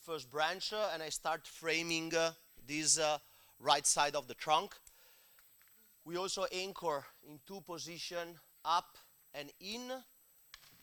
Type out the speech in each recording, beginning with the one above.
first branch and I start framing this right side of the trunk. We also anchor in two positions, up and in,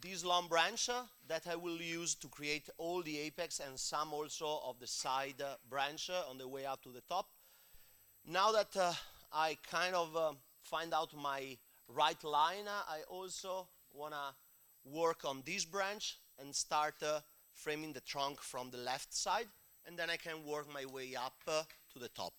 this long branch that I will use to create all the apex and some also of the side branch on the way up to the top. Now that I kind of find out my right line, I also want to work on this branch and start framing the trunk from the left side, and then I can work my way up to the top.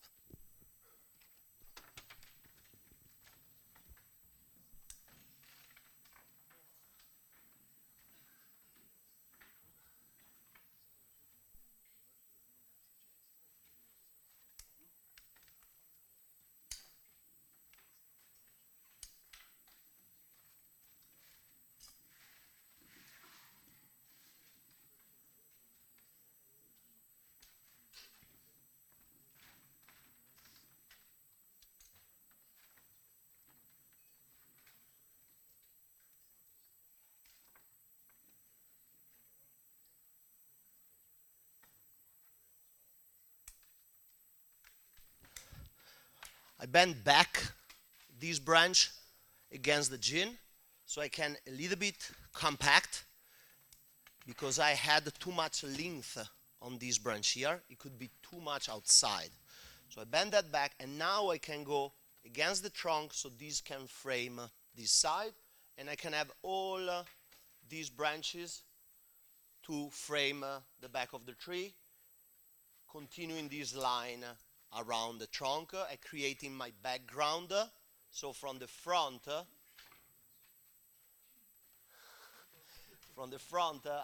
I bend back this branch against the gin so I can a little bit compact, because I had too much length on this branch here. It could be too much outside. So I bend that back, and now I can go against the trunk so this can frame this side, and I can have all these branches to frame the back of the tree, continuing this line around the trunk, creating my background. So from the front,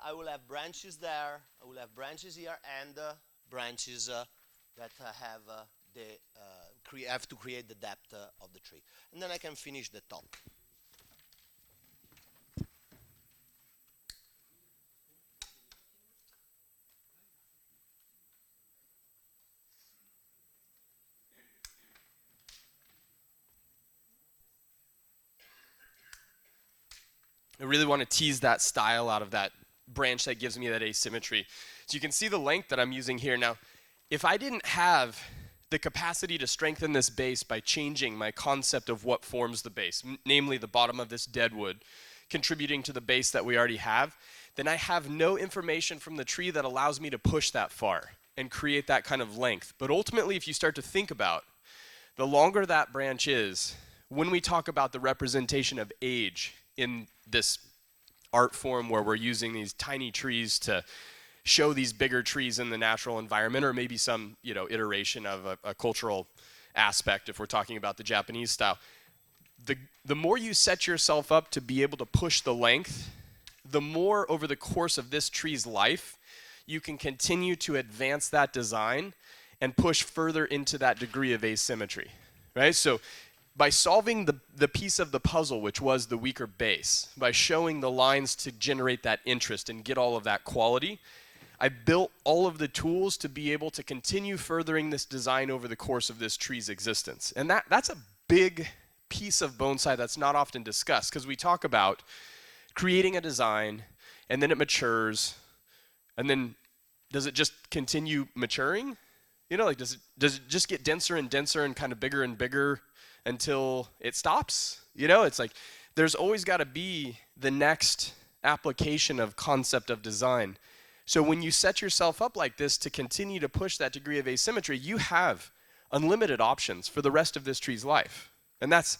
I will have branches there, I will have branches here, and branches that have to create the depth of the tree. And then I can finish the top. I really want to tease that style out of that branch that gives me that asymmetry. So you can see the length that I'm using here. Now, if I didn't have the capacity to strengthen this base by changing my concept of what forms the base, namely the bottom of this dead wood, contributing to the base that we already have, then I have no information from the tree that allows me to push that far and create that kind of length. But ultimately, if you start to think about the longer that branch is, when we talk about the representation of age in this art form where we're using these tiny trees to show these bigger trees in the natural environment, or maybe some iteration of a cultural aspect if we're talking about the Japanese style, the more you set yourself up to be able to push the length, the more over the course of this tree's life you can continue to advance that design and push further into that degree of asymmetry, right? So by solving the piece of the puzzle, which was the weaker base, by showing the lines to generate that interest and get all of that quality, I built all of the tools to be able to continue furthering this design over the course of this tree's existence. And that's a big piece of bonsai that's not often discussed, because we talk about creating a design and then it matures, and then does it just continue maturing? Does it just get denser and denser and kind of bigger and bigger until it stops? It's like there's always got to be the next application of concept of design. So when you set yourself up like this to continue to push that degree of asymmetry, you have unlimited options for the rest of this tree's life. And that's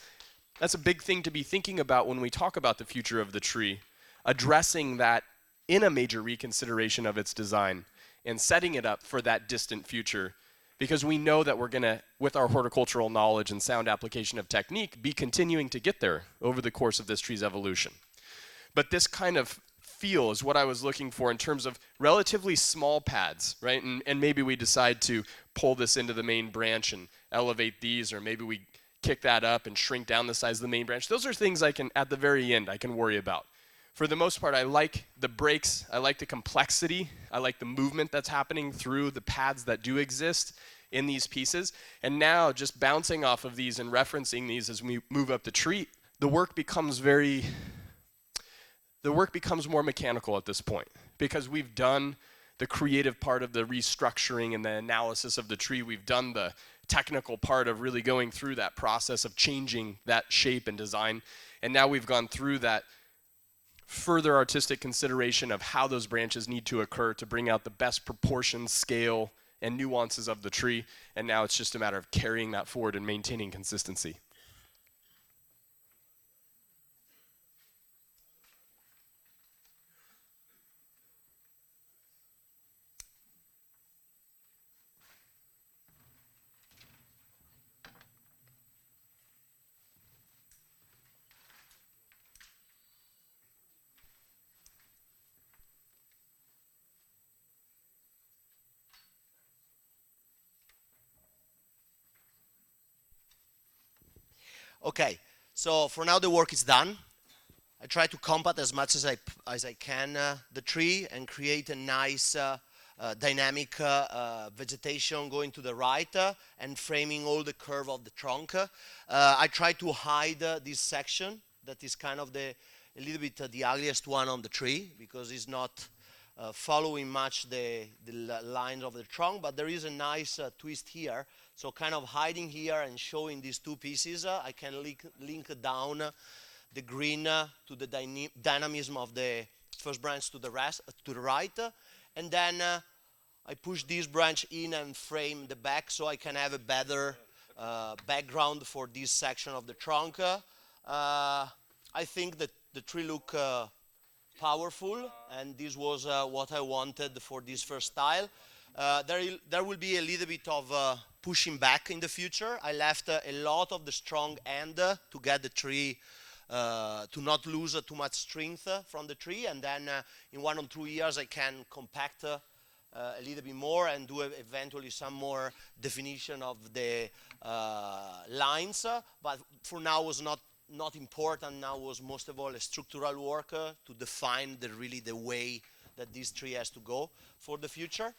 a big thing to be thinking about when we talk about the future of the tree, addressing that in a major reconsideration of its design and setting it up for that distant future, because we know that we're going to, with our horticultural knowledge and sound application of technique, be continuing to get there over the course of this tree's evolution. But this kind of feel is what I was looking for in terms of relatively small pads, right? And maybe we decide to pull this into the main branch and elevate these, or maybe we kick that up and shrink down the size of the main branch. Those are things I can, at the very end, I can worry about. For the most part, I like the breaks, I like the complexity, I like the movement that's happening through the pads that do exist in these pieces. And now, just bouncing off of these and referencing these as we move up the tree, the work becomes more mechanical at this point, because we've done the creative part of the restructuring and the analysis of the tree. We've done the technical part of really going through that process of changing that shape and design. And now we've gone through that further artistic consideration of how those branches need to occur to bring out the best proportion, scale, and nuances of the tree. And now it's just a matter of carrying that forward and maintaining consistency. Okay, so for now the work is done. I try to compact as much as I can the tree and create a nice dynamic vegetation going to the right and framing all the curve of the trunk. I try to hide this section that is kind of a little bit the ugliest one on the tree because it's not following much the lines of the trunk, but there is a nice twist here. So kind of hiding here and showing these two pieces, I can link down the green to the dynamism of the first branch to the right, and then I push this branch in and frame the back so I can have a better background for this section of the trunk. I think that the tree look powerful, and this was what I wanted for this first style. There will be a little bit of pushing back in the future. I left a lot of the strong end to get the tree to not lose too much strength from the tree, and then in 1 or 2 years I can compact a little bit more and do eventually some more definition of the lines, but for now was not important. Now was most of all a structural work to define really the way that this tree has to go for the future.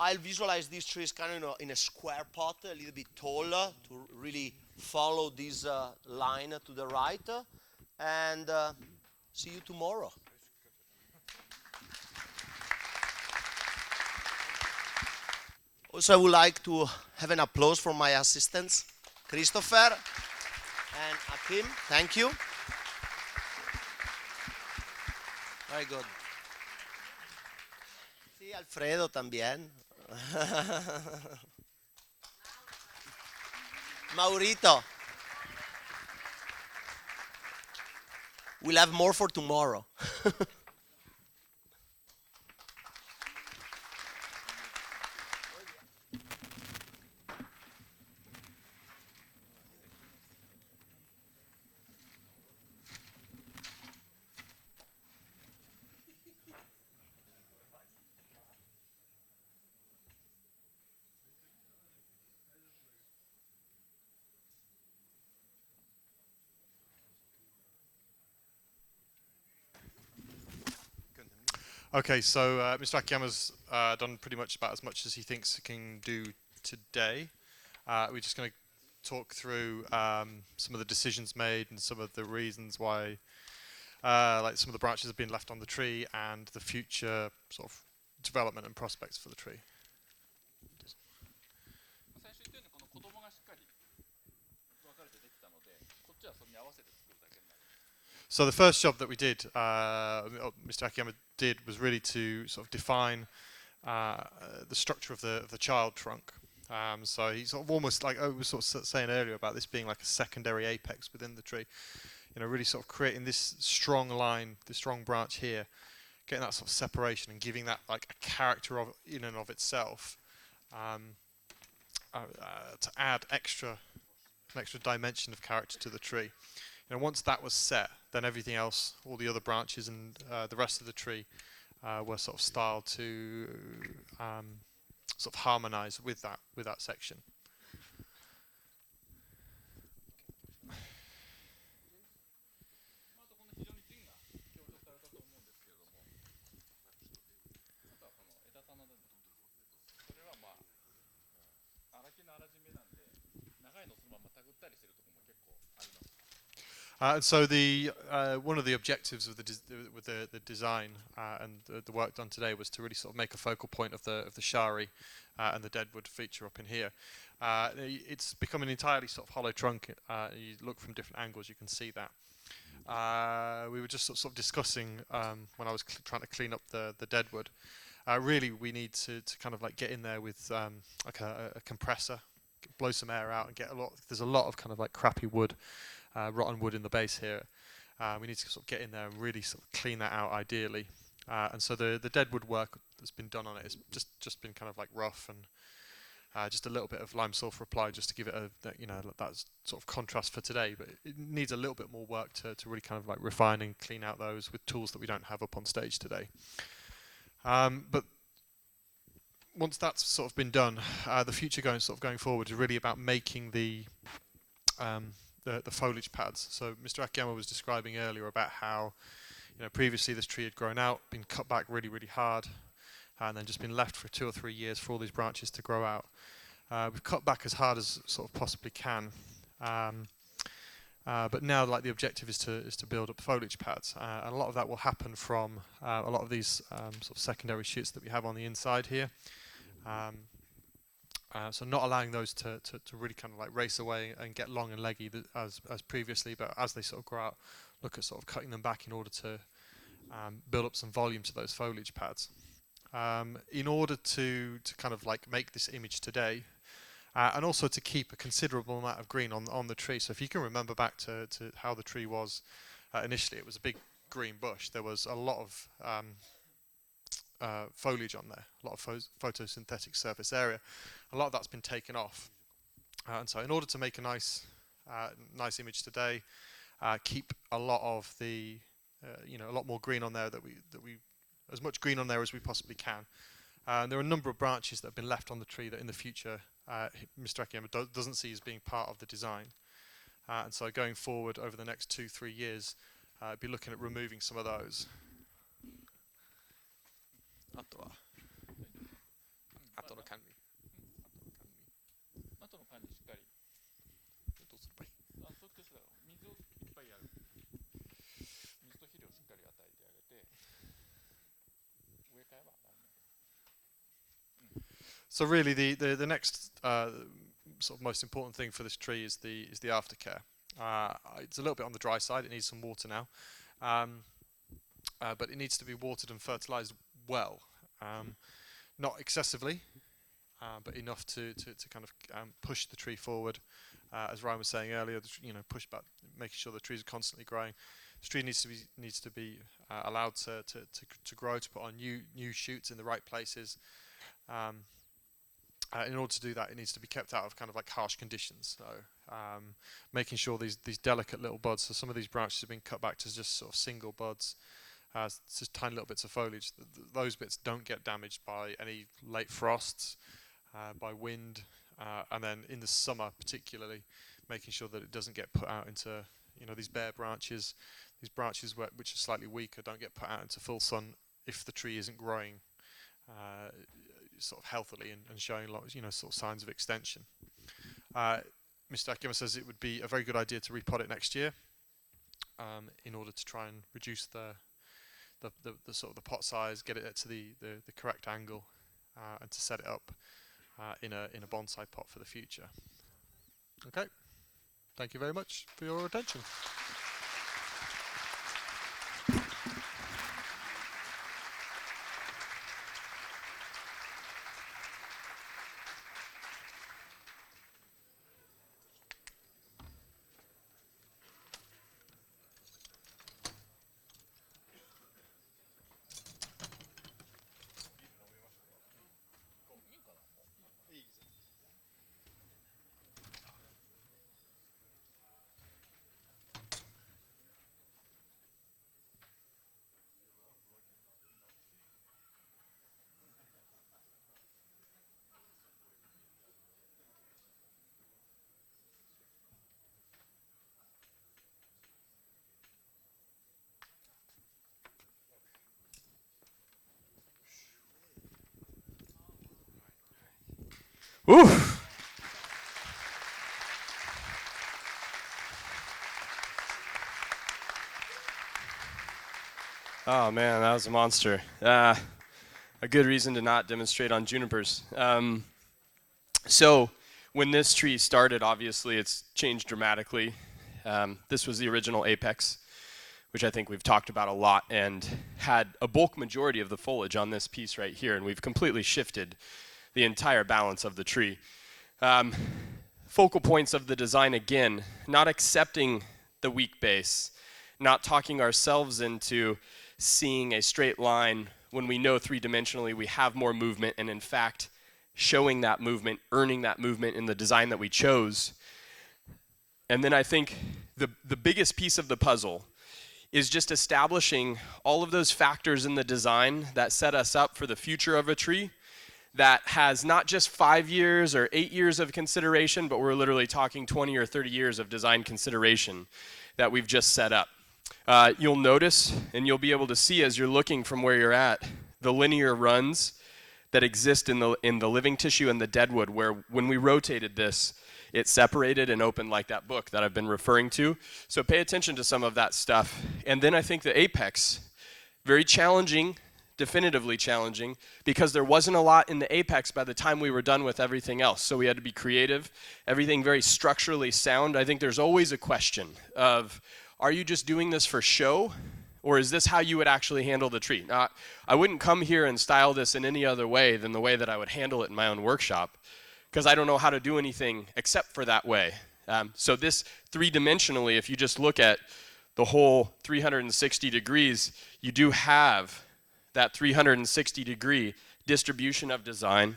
I'll visualize these trees kind of in a square pot, a little bit taller, to really follow this line to the right, and see you tomorrow. Also, I would like to have an applause for my assistants, Christopher and Akim. Thank you. Very good. Sí, Alfredo también. Maurito. We'll have more for tomorrow. Okay, so Mr. Akiyama's done pretty much about as much as he thinks he can do today. We're just going to talk through some of the decisions made and some of the reasons why, like some of the branches have been left on the tree and the future sort of development and prospects for the tree. So the first job that we did, Mr. Akiyama did, was really to sort of define the structure of the child trunk. So he's sort of almost like I was sort of saying earlier about this being like a secondary apex within the tree. You know, really sort of creating this strong line, this strong branch here, getting that sort of separation and giving that like a character of in and of itself, to add an extra dimension of character to the tree. You know, once that was set, then everything else, all the other branches and the rest of the tree, were sort of styled to sort of harmonise with that section. And so the one of the objectives of with the design and the work done today was to really sort of make a focal point of the shari and the deadwood feature up in here. It's become an entirely sort of hollow trunk. You look from different angles, you can see that. We were just sort of discussing when I was trying to clean up the deadwood. Really, we need to kind of like get in there with like a compressor, blow some air out, and get a lot. There's a lot of kind of like crappy wood, rotten wood in the base here. We need to sort of get in there and really sort of clean that out, ideally. And so the deadwood work that's been done on it has just been kind of like rough and just a little bit of lime sulfur applied just to give it that sort of contrast for today. But it needs a little bit more work to really kind of like refine and clean out those with tools that we don't have up on stage today. But once that's sort of been done, the future going forward is really about making the foliage pads. So Mr. Akiyama was describing earlier about how previously this tree had grown out, been cut back really hard, and then just been left for 2 or 3 years for all these branches to grow out. We've cut back as hard as sort of possibly can. But now, like, the objective is to build up foliage pads, and a lot of that will happen from a lot of these sort of secondary shoots that we have on the inside here. So not allowing those to really kind of like race away and get long and leggy as previously, but as they sort of grow out, look at sort of cutting them back in order to build up some volume to those foliage pads. In order to kind of like make this image today, and also to keep a considerable amount of green on the tree. So if you can remember back to how the tree was initially, it was a big green bush. There was a lot of foliage on there, a lot of photosynthetic surface area. A lot of that's been taken off, and so in order to make a nice image today, keep a lot of the a lot more green on there, that we as much green on there as we possibly can. There are a number of branches that have been left on the tree that in the future Mr. Akiyama doesn't see as being part of the design, and so going forward over the next 2-3 years, be looking at removing some of those. あとは後の管理後の管理しっかりどうすればいいそういうことだろう水をいっぱいやる水と肥料をしっかり与えてあげて植え替えはダメ So really, the next sort of most important thing for this tree is the aftercare. It's a little bit on the dry side. It needs some water now, but it needs to be watered and fertilized well, not excessively, but enough to kind of push the tree forward. As Ryan was saying earlier, push back, making sure the trees are constantly growing. The tree needs to be allowed to grow, to put on new shoots in the right places. In order to do that, it needs to be kept out of kind of like harsh conditions. So making sure these delicate little buds, so some of these branches have been cut back to just sort of single buds, just tiny little bits of foliage. Those bits don't get damaged by any late frosts, by wind, and then in the summer particularly, making sure that it doesn't get put out into these bare branches. These branches which are slightly weaker don't get put out into full sun if the tree isn't growing sort of healthily and showing a lot of, sort of signs of extension. Mr. Akiyama says it would be a very good idea to repot it next year in order to try and reduce the sort of the pot size, get it to the correct angle, and to set it up in a bonsai pot for the future. Okay, thank you very much for your attention. Ooh. Oh man, that was a monster. A good reason to not demonstrate on junipers. So when this tree started, obviously it's changed dramatically. This was the original apex, which I think we've talked about a lot, and had a bulk majority of the foliage on this piece right here, and we've completely shifted the entire balance of the tree. Focal points of the design, again, not accepting the weak base, not talking ourselves into seeing a straight line when we know three-dimensionally we have more movement, and in fact showing that movement, earning that movement in the design that we chose. And then I think the biggest piece of the puzzle is just establishing all of those factors in the design that set us up for the future of a tree that has not just 5 years or 8 years of consideration, but we're literally talking 20 or 30 years of design consideration that we've just set up. You'll notice, and you'll be able to see as you're looking from where you're at, the linear runs that exist in the living tissue and the deadwood, where when we rotated this, it separated and opened like that book that I've been referring to. So pay attention to some of that stuff. And then I think the apex, very challenging, definitively challenging, because there wasn't a lot in the apex by the time we were done with everything else. So we had to be creative, everything very structurally sound. I think there's always a question of, are you just doing this for show? Or is this how you would actually handle the tree? Now, I wouldn't come here and style this in any other way than the way that I would handle it in my own workshop, because I don't know how to do anything except for that way. So this three-dimensionally, if you just look at the whole 360 degrees, you do have that 360-degree distribution of design,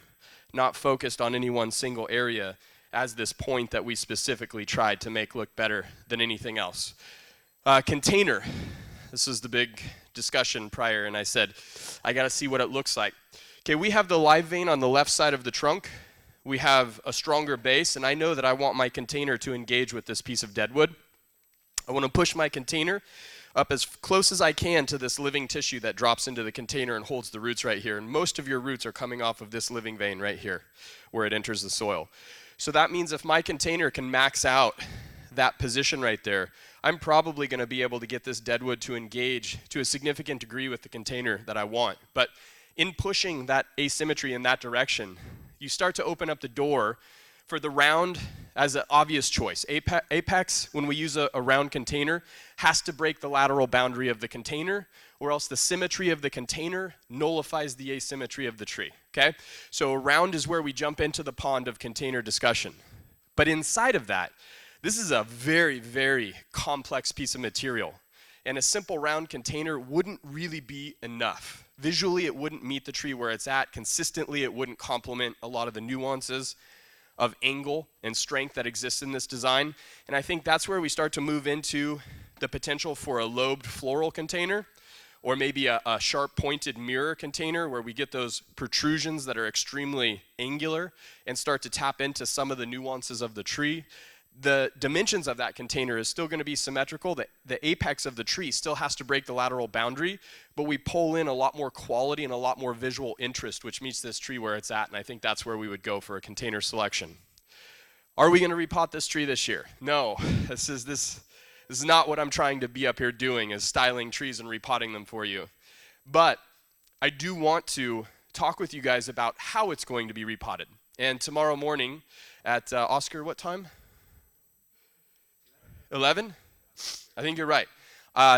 not focused on any one single area as this point that we specifically tried to make look better than anything else. Container. This was the big discussion prior, and I said, I got to see what it looks like. Okay, we have the live vein on the left side of the trunk. We have a stronger base, and I know that I want my container to engage with this piece of deadwood. I want to push my container up as close as I can to this living tissue that drops into the container and holds the roots right here. And most of your roots are coming off of this living vein right here, where it enters the soil. So that means if my container can max out that position right there, I'm probably going to be able to get this deadwood to engage to a significant degree with the container that I want. But in pushing that asymmetry in that direction, you start to open up the door for the round as an obvious choice. Apex, when we use a round container, has to break the lateral boundary of the container, or else the symmetry of the container nullifies the asymmetry of the tree, okay? So a round is where we jump into the pond of container discussion. But inside of that, this is a very, very complex piece of material, and a simple round container wouldn't really be enough. Visually, it wouldn't meet the tree where it's at. Consistently, it wouldn't complement a lot of the nuances of angle and strength that exists in this design. And I think that's where we start to move into the potential for a lobed floral container, or maybe a sharp pointed mirror container where we get those protrusions that are extremely angular and start to tap into some of the nuances of the tree. The dimensions of that container is still going to be symmetrical. The apex of the tree still has to break the lateral boundary, but we pull in a lot more quality and a lot more visual interest, which meets this tree where it's at, and I think that's where we would go for a container selection. Are we going to repot this tree this year? No. This is not what I'm trying to be up here doing, is styling trees and repotting them for you. But I do want to talk with you guys about how it's going to be repotted. And tomorrow morning at, Oscar, what time? 11? I think you're right.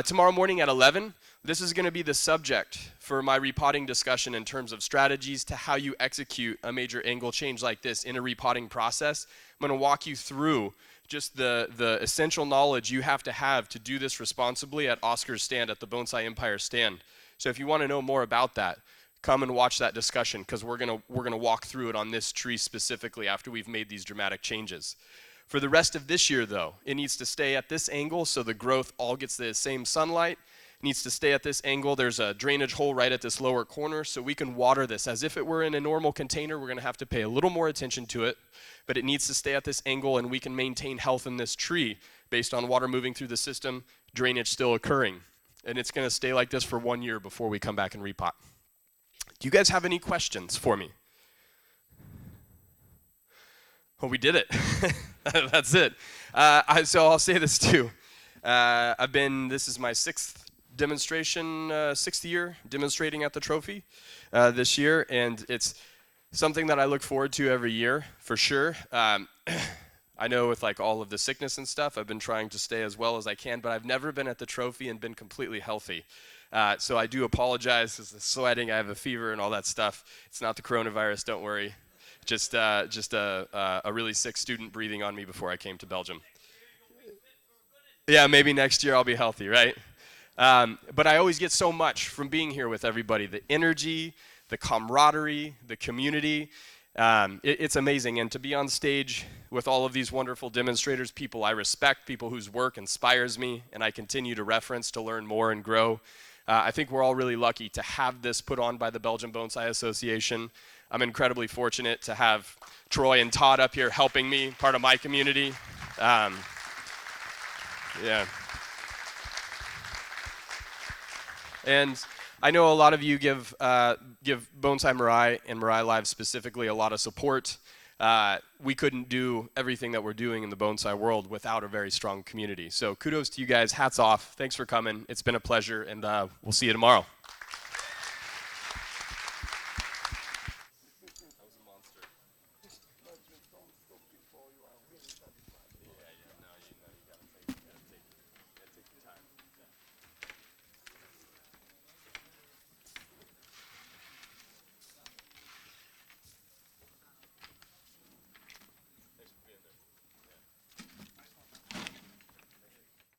Tomorrow morning at 11, this is going to be the subject for my repotting discussion in terms of strategies to how you execute a major angle change like this in a repotting process. I'm going to walk you through just the essential knowledge you have to do this responsibly at Oscar's stand, at the Bonsai Empire stand. So if you want to know more about that, come and watch that discussion, because we're gonna walk through it on this tree specifically after we've made these dramatic changes. For the rest of this year, though, it needs to stay at this angle so the growth all gets the same sunlight. It needs to stay at this angle. There's a drainage hole right at this lower corner, so we can water this. As if it were in a normal container, we're going to have to pay a little more attention to it, but it needs to stay at this angle, and we can maintain health in this tree based on water moving through the system, drainage still occurring. And it's going to stay like this for 1 year before we come back and repot. Do you guys have any questions for me? Well, we did it. That's it. So I'll say this too. This is my 6th demonstration, 6th year demonstrating at the trophy this year, and it's something that I look forward to every year for sure. I know with like all of the sickness and stuff, I've been trying to stay as well as I can, but I've never been at the trophy and been completely healthy. So I do apologize. It's the sweating, I have a fever and all that stuff. It's not the coronavirus, don't worry. Just a really sick student breathing on me before I came to Belgium. Yeah, maybe next year I'll be healthy, right? But I always get so much from being here with everybody. The energy, the camaraderie, the community. It's amazing. And to be on stage with all of these wonderful demonstrators, people I respect, people whose work inspires me, and I continue to reference to learn more and grow. I think we're all really lucky to have this put on by the Belgian Bonsai Association. I'm incredibly fortunate to have Troy and Todd up here helping me, part of my community. Yeah. And I know a lot of you give Bonsai Mirai and Mirai Live specifically a lot of support. We couldn't do everything that we're doing in the bonsai world without a very strong community. So kudos to you guys. Hats off. Thanks for coming. It's been a pleasure, and we'll see you tomorrow.